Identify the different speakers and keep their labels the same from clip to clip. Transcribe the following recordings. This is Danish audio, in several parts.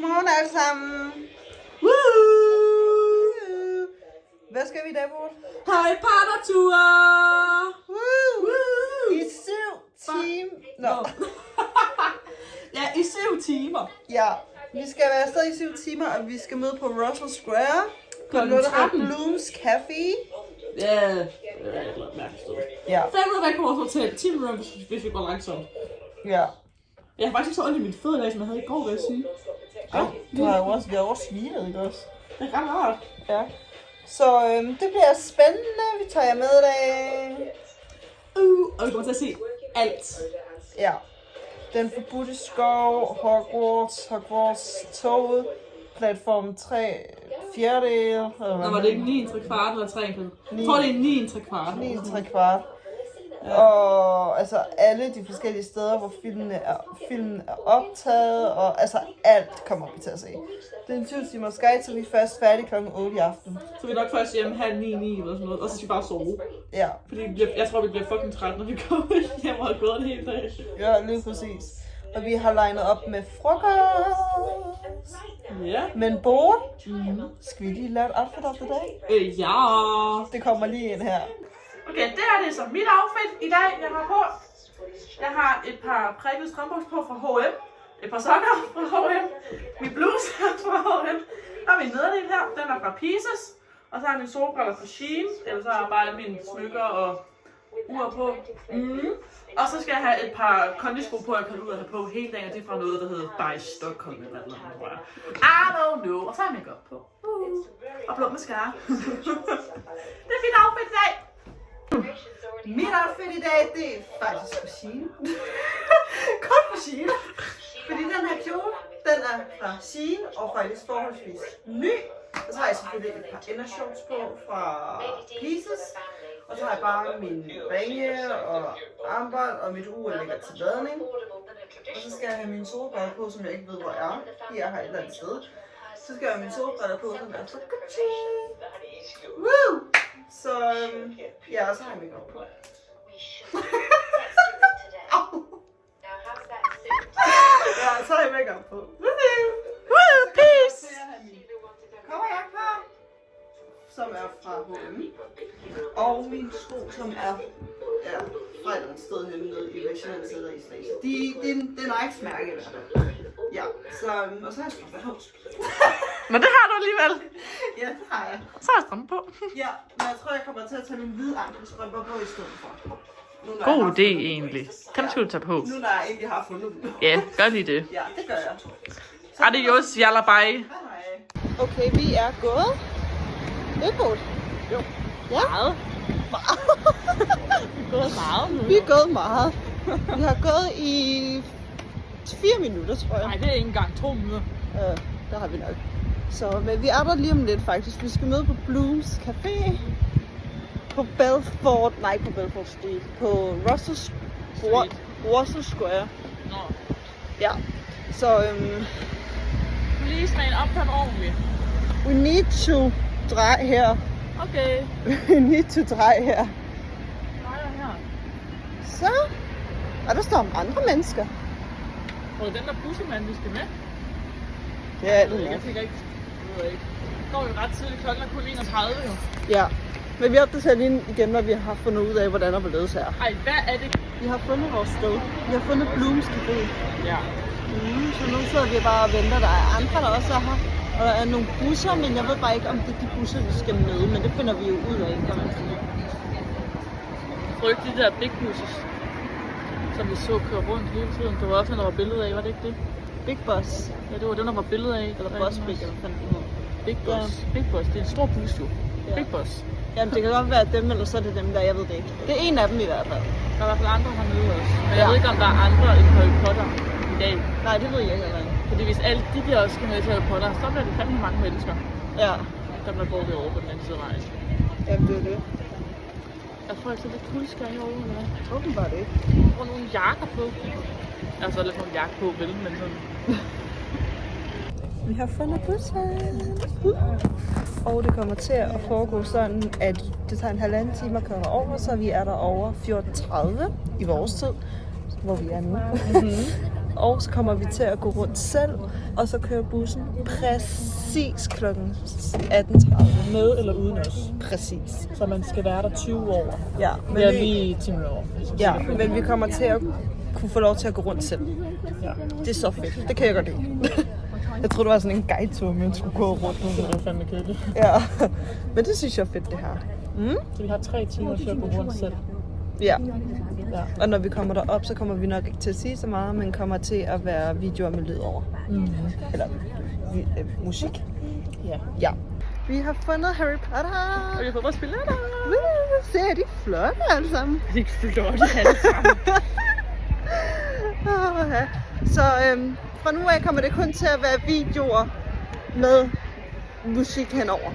Speaker 1: Godmorgen alle sammen.
Speaker 2: Woo!
Speaker 1: Hvad skal vi i dag, Bo?
Speaker 2: Harry Potter-ture!
Speaker 1: I 7 timer. Nå.
Speaker 2: Ja, i 7 timer.
Speaker 1: Ja, vi skal være afsted i 7 timer, og vi skal møde på Russell Square. På
Speaker 2: Klokken
Speaker 1: noget, der hedder
Speaker 2: 13.
Speaker 1: Bloom's Café.
Speaker 2: Ja, det er et eller andet mærkeligt sted.
Speaker 1: Ja,
Speaker 2: 5 minutter væk på vores hotel, 10 minutter, hvis vi går langsomt.
Speaker 1: ja.
Speaker 2: Jeg har faktisk ikke så ondt i mit fødder i dag, som jeg havde i går, vil jeg sige.
Speaker 1: Ja, du har jo også, vi har også svinet, ikke også?
Speaker 2: Det er ret rart.
Speaker 1: Ja. Så det bliver spændende. Vi tager jer med i dag.
Speaker 2: Og vi kommer til at se alt.
Speaker 1: Ja. Den forbudte skov, Hogwarts, toget, platform 3, fjerdedel.
Speaker 2: Nå, var det ikke 9 3/4 eller 3 kvart? Jeg tror, det er 9 3/4.
Speaker 1: 9 3/4. Og altså alle de forskellige steder, hvor filmen er optaget, og altså alt kommer vi til at se. Det er en 20 timers guide, så vi er først færdige kl. 8 i aften.
Speaker 2: Så vi er nok først hjemme 8:30 eller sådan noget, og så skal vi bare sove.
Speaker 1: Ja,
Speaker 2: Fordi jeg tror, vi bliver fucking trætte, når vi kommer hjem og har gået en hel dag.
Speaker 1: ja, lige præcis. Og vi har legnet op med frokost.
Speaker 2: Ja.
Speaker 1: Men Bo, skal vi lige lave et outfit of the day?
Speaker 2: Ja.
Speaker 1: Det kommer lige ind her.
Speaker 2: Okay, det er det så mit outfit i dag, jeg har på. Jeg har et par prikkede strømbukser på fra H&M. Et par sokker fra H&M. Min bluse er fra H&M. Og min nederdel her, den er fra Pieces. Og så har jeg mine solbriller fra Shein. Ellers så har jeg bare mine smykker og ur på. Og så skal jeg have et par kondisko på, jeg kan ud og have på hele dagen. Det er fra noget, der hedder By Stockholm eller noget, tror jeg. I don't know. Og så har jeg makeup på. Og blå mascara. Det er mit outfit i dag.
Speaker 1: Mit outfit i dag, det er faktisk på Shein.
Speaker 2: Kun for Shein.
Speaker 1: Fordi den her kjole, den er fra Shein og faktisk forholdsvis ny. Og så har jeg selvfølgelig et par indershorts på fra Pieces. Og så har jeg bare mine ringe og armbånd og mit ur ligger til ladning. Og så skal jeg have mine solbriller på, som jeg ikke ved, hvor er. De er her et eller andet sted. Så skal jeg have mine solbriller på, som er så Gucci. Woo! Så ja, og så har jeg makeup på. Ja, så har jeg makeup på.
Speaker 2: Woo, peace!
Speaker 1: Så jeg har min coverjakke på, som er fra H&M. Og mine sko, som er fra et eller andet sted henne nede i Vestjylland i Slagelse. Det er Nikes mærke i hvert fald. Ja, så og så har jeg strømper på.
Speaker 2: Men det har du alligevel.
Speaker 1: Ja, det har jeg.
Speaker 2: Så har jeg strømpe på.
Speaker 1: Ja, men jeg tror, jeg kommer til at tage mine hvide ankelstrømper på i stedet for.
Speaker 2: God idé egentlig. Kan du tage på?
Speaker 1: Nu når jeg egentlig har fundet dem.
Speaker 2: Ja, gør lige det.
Speaker 1: Ja, det gør jeg.
Speaker 2: Adios, yalla bye.
Speaker 1: Okay, vi er gået. Det er godt.
Speaker 2: Jo.
Speaker 1: Ja.
Speaker 2: Meget. Vi er gået meget nu.
Speaker 1: Vi er gået meget. Vi har gået i 4 minutter, tror jeg.
Speaker 2: Nej, det er ikke engang 2 minutter.
Speaker 1: Der har vi nok. Så, men vi er der lige om lidt faktisk. Vi skal møde på Bloom's Café. På Belfort Street. På Russell Square.
Speaker 2: Nå.
Speaker 1: Ja. Så
Speaker 2: Please, man, opfør ordentligt.
Speaker 1: we need to dreje her.
Speaker 2: Okay.
Speaker 1: We need to dreje her.
Speaker 2: Nej, her.
Speaker 1: Så. Og der står om andre mennesker.
Speaker 2: Og den der bussemand, vi skal med.
Speaker 1: Ja, det er
Speaker 2: Jeg
Speaker 1: nok.
Speaker 2: fik ikke. Jeg ved ikke. Det går jo ret tidligt. Klokken er kun 31 jo.
Speaker 1: Ja. Men vi opdaterer lige igen, når vi har fundet ud af, hvordan og hvorledes her.
Speaker 2: Ej, hvad er det?
Speaker 1: Vi har fundet vores sted. Vi har fundet Bloom's Café.
Speaker 2: Ja.
Speaker 1: Så nu sidder vi bare og venter. Der er andre, der også er her. Og der er nogle busser, men jeg ved bare ikke, om det er de busser, vi skal med. Men det finder vi jo ud af, kan man sige.
Speaker 2: Frygt de der big buses, som vi så køre rundt hele tiden. Det var også, der var billede af, var det ikke det?
Speaker 1: Big Bus.
Speaker 2: Ja, det var den, der var billede af.
Speaker 1: Eller Bus Big, eller hvad fanden det hedder.
Speaker 2: Big Bus.
Speaker 1: Ja.
Speaker 2: Big Bus, det er en stor bus jo.
Speaker 1: Ja.
Speaker 2: Big Bus.
Speaker 1: Jamen, det kan godt være dem, eller så er det dem der, jeg ved det ikke. Det er en af dem i hvert fald.
Speaker 2: Der er i hvert fald andre hernede også. Men jeg
Speaker 1: Ja.
Speaker 2: ved ikke, om der er andre end Harry Potter i dag.
Speaker 1: Nej, det ved jeg ikke heller ikke.
Speaker 2: Fordi hvis alle de der også skal med til Harry Potter, så bliver det fandme mange mennesker,
Speaker 1: Ja,
Speaker 2: der bliver gået derovre på den anden side af vejen.
Speaker 1: jamen det er det.
Speaker 2: Jeg får altså lidt kuldskær herovre, eller hvad?
Speaker 1: Åbenbart ikke.
Speaker 2: Jeg får nogle jakker på. Jeg har så lidt nogle jakker på, vel, men sådan...
Speaker 1: Vi har fundet bussen. Og det kommer til at foregå sådan, at det tager en halvanden time at køre over, så vi er der over 14:30 i vores tid, hvor vi er nu. og så kommer vi til at gå rundt selv, og så kører bussen præcis kl. 18.30.
Speaker 2: Med eller uden os.
Speaker 1: Præcis.
Speaker 2: Så man skal være der 20 år.
Speaker 1: Ja, men
Speaker 2: Det er lige 10 minutter over.
Speaker 1: ja, men vi kommer til at kunne få lov til at gå rundt selv.
Speaker 2: Ja.
Speaker 1: Det er så fedt. Det kan jeg godt lide. Jeg troede, det var sådan en guidetur, men skulle gå rundt.
Speaker 2: Det er fandme kedeligt.
Speaker 1: Ja, men det synes jeg er fedt, det her. Mm?
Speaker 2: Så vi har 3 timer til at gå rundt selv.
Speaker 1: Ja.
Speaker 2: Ja.
Speaker 1: Og når vi kommer derop, så kommer vi nok ikke til at sige så meget, men kommer til at være videoer med lyd over. Eller musik.
Speaker 2: Ja.
Speaker 1: Ja. Vi har fundet Harry Potter.
Speaker 2: Og vi har fået vores billetter.
Speaker 1: Se, er de flotte alle sammen.
Speaker 2: Det er flotte alle sammen.
Speaker 1: Så fra nu af kommer det kun til at være videoer med musik henover.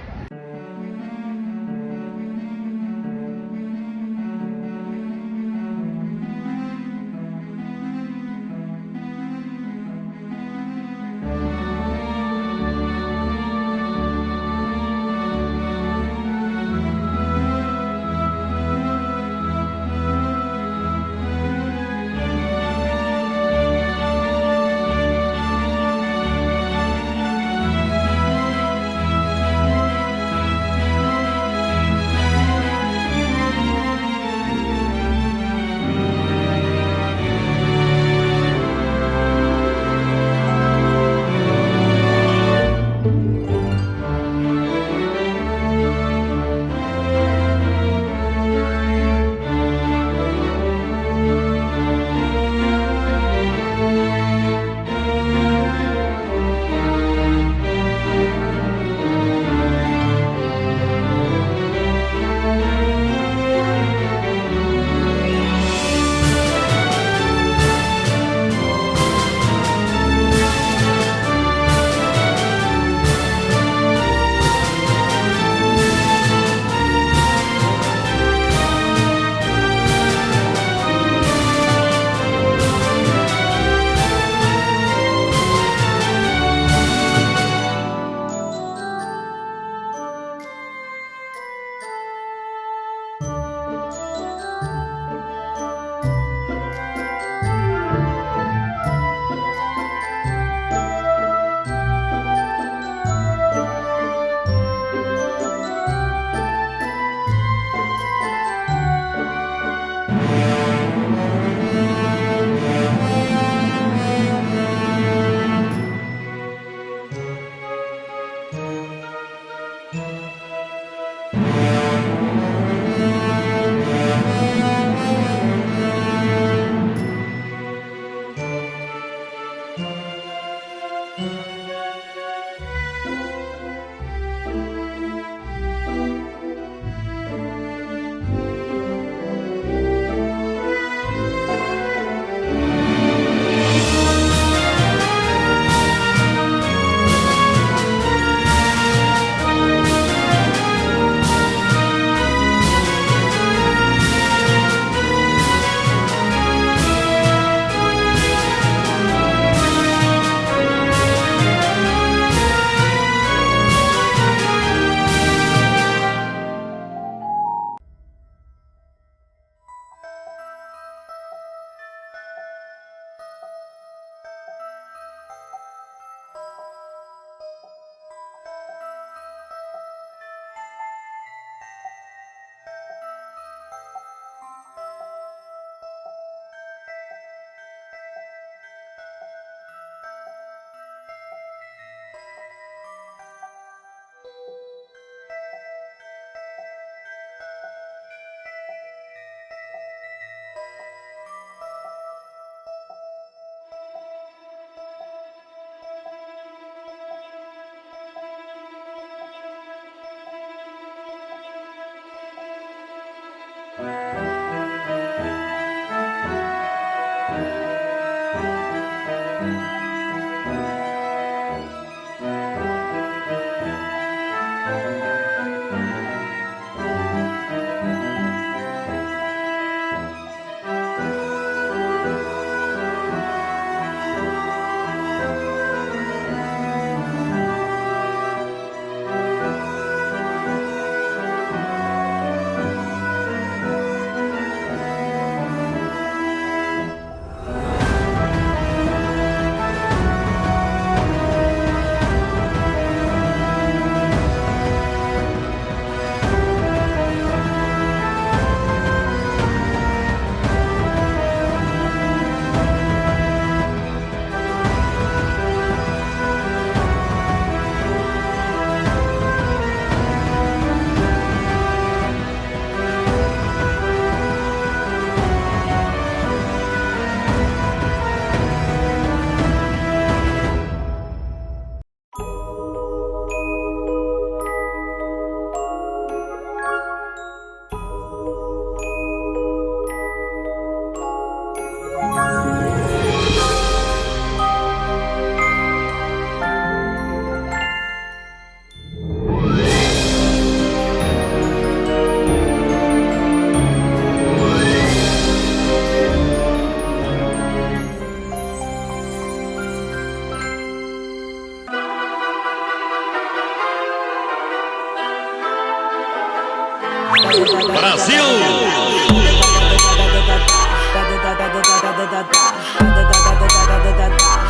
Speaker 3: Brasil!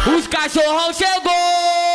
Speaker 3: Os cachorrão chegou!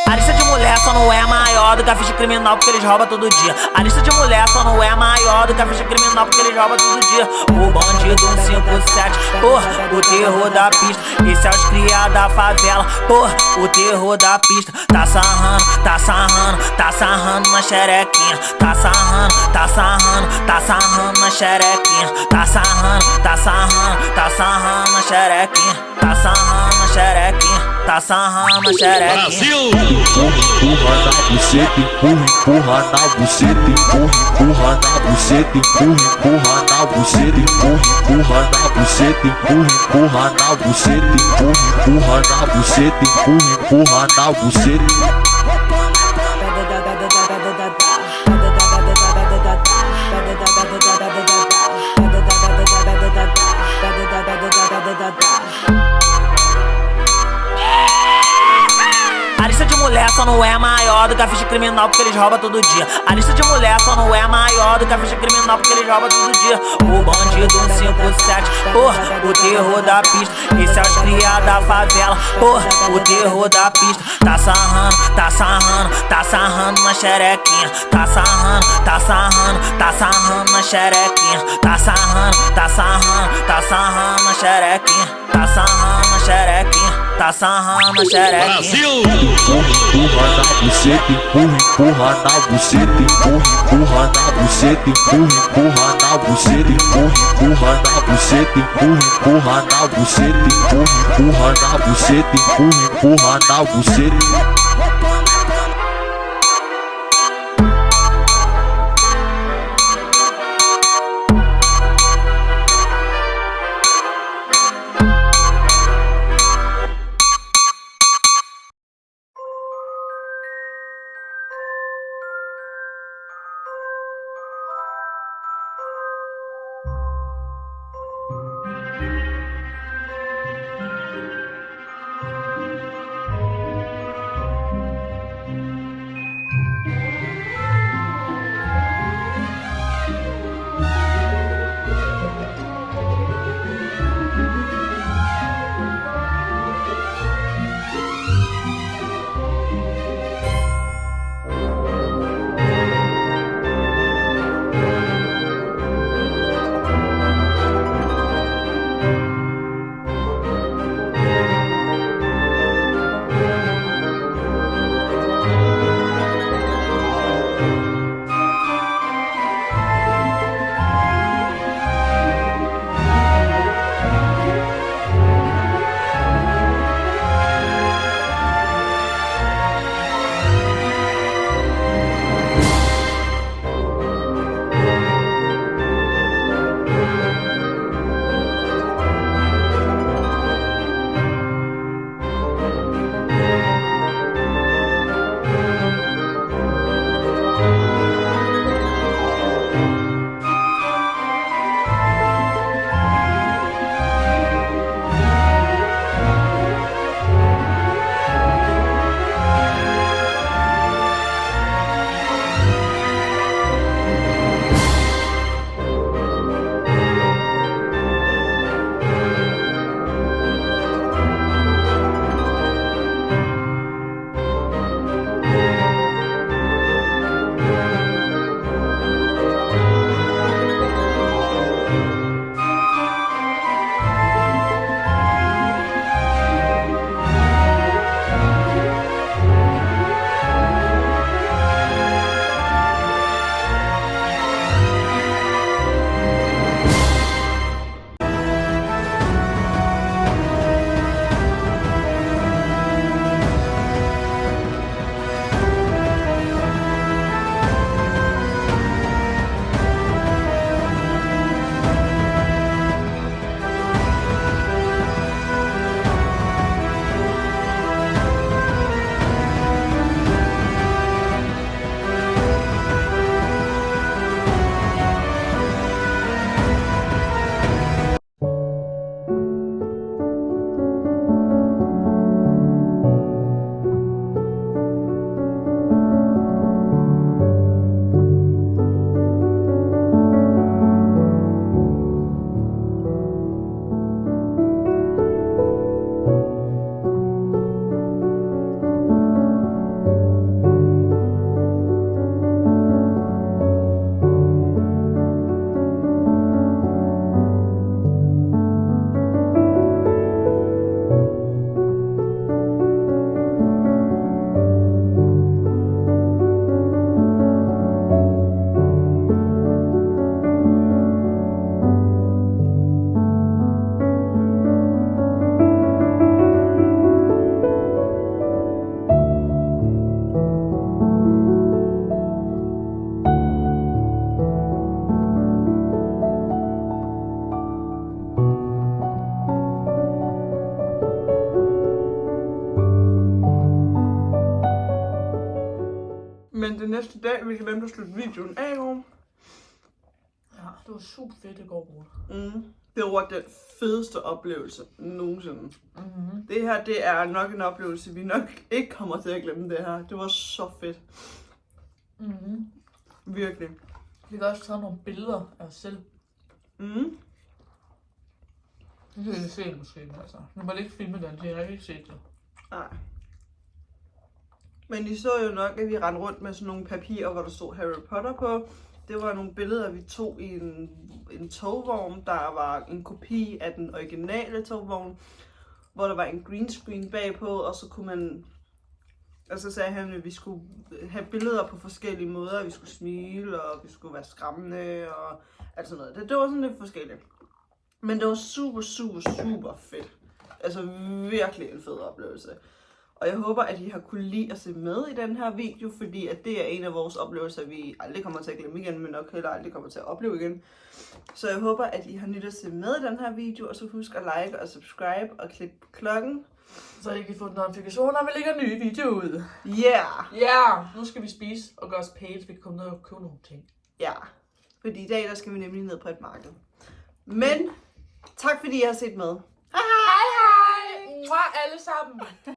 Speaker 4: A lista de mulher só não é maior do que a ficha criminal porque eles roubam todo dia. A lista de mulher só não é maior do que a ficha criminal porque eles roubam todo dia. O bandido 157, porra, o terror da pista. Esse é os cria da favela, porra, o terror da pista. Tá sarrando, tá sarrando, tá sarrando na xerequinha. Tá sarrando, tá sarrando, tá sarrando na xerequinha. Tá sarrando, tá sarrando, tá sarrando na xerequinha. Tá sarrando na xerequinha. Tá sarrando na xerequinha.
Speaker 3: Brasil!
Speaker 5: Empurra na buceta, empurra na buceta, empurra na buceta, empurra na buceta, empurra na buceta, empurra na buceta, empurra na buceta, empurra na buceta.
Speaker 4: A lista de mulher só não é maior do que a ficha criminal porque eles roubam todo dia. A lista de mulher só não é maior do que a ficha criminal porque eles roubam todo dia. O bandido 157, porra, o terror da pista. Esse é os cria da favela, porra, o terror da pista. Tá sarrando, tá sarrando, tá sarrando na xerequinha. Tá sarrando, tá sarrando, tá sarrando na xerequinha. Tá sarrando, tá sarrando, tá sarrando na xerequinha. Tá sarrando na xerequinha. Tá sarrando na xerequinha.
Speaker 3: Brasil!
Speaker 5: Empurra na buceta, empurra na buceta, empurra na buceta, empurra na buceta, empurra na buceta, empurra na buceta, empurra na buceta, empurra na buceta.
Speaker 1: Men det næste dag, vi glemte at slutte videoen af i går.
Speaker 2: Ja, det var super fedt i går.
Speaker 1: Det var den fedeste oplevelse nogensinde.
Speaker 2: Mm-hmm.
Speaker 1: Det her, det er nok en oplevelse, vi nok ikke kommer til at glemme det her. Det var så fedt.
Speaker 2: Mm-hmm.
Speaker 1: Virkelig.
Speaker 2: Vi kan også tage nogle billeder af os selv.
Speaker 1: Mm.
Speaker 2: Det kan I se måske, altså. Nu må ikke filme den, så jeg har ikke set det.
Speaker 1: Nej. Men I så jo nok, at vi rendte rundt med sådan nogle papirer, hvor der stod Harry Potter på. Det var nogle billeder, vi tog i en togvogn, der var en kopi af den originale togvogn, hvor der var en green screen bagpå, og så kunne man... Og så sagde han, at vi skulle have billeder på forskellige måder. Vi skulle smile, og vi skulle være skræmmende, og alt sådan noget. Det var sådan lidt forskelligt. Men det var super, super, super fedt. Altså virkelig en fed oplevelse. Og jeg håber, at I har kunne lide at se med i den her video, fordi at det er en af vores oplevelser, vi aldrig kommer til at glemme igen, men nok heller aldrig kommer til at opleve igen. Så jeg håber, at I har nydt at se med i den her video, og så husk at like og subscribe og klikke på klokken.
Speaker 2: Så I kan få notifikationer, når vi lægger en ny video ud.
Speaker 1: Yeah!
Speaker 2: Nu skal vi spise og gøre os pænt, så vi kan komme ned og købe nogle ting.
Speaker 1: Ja, fordi i dag der skal vi nemlig ned på et marked. Men tak fordi I har set med.
Speaker 2: Hej hej! Alle sammen!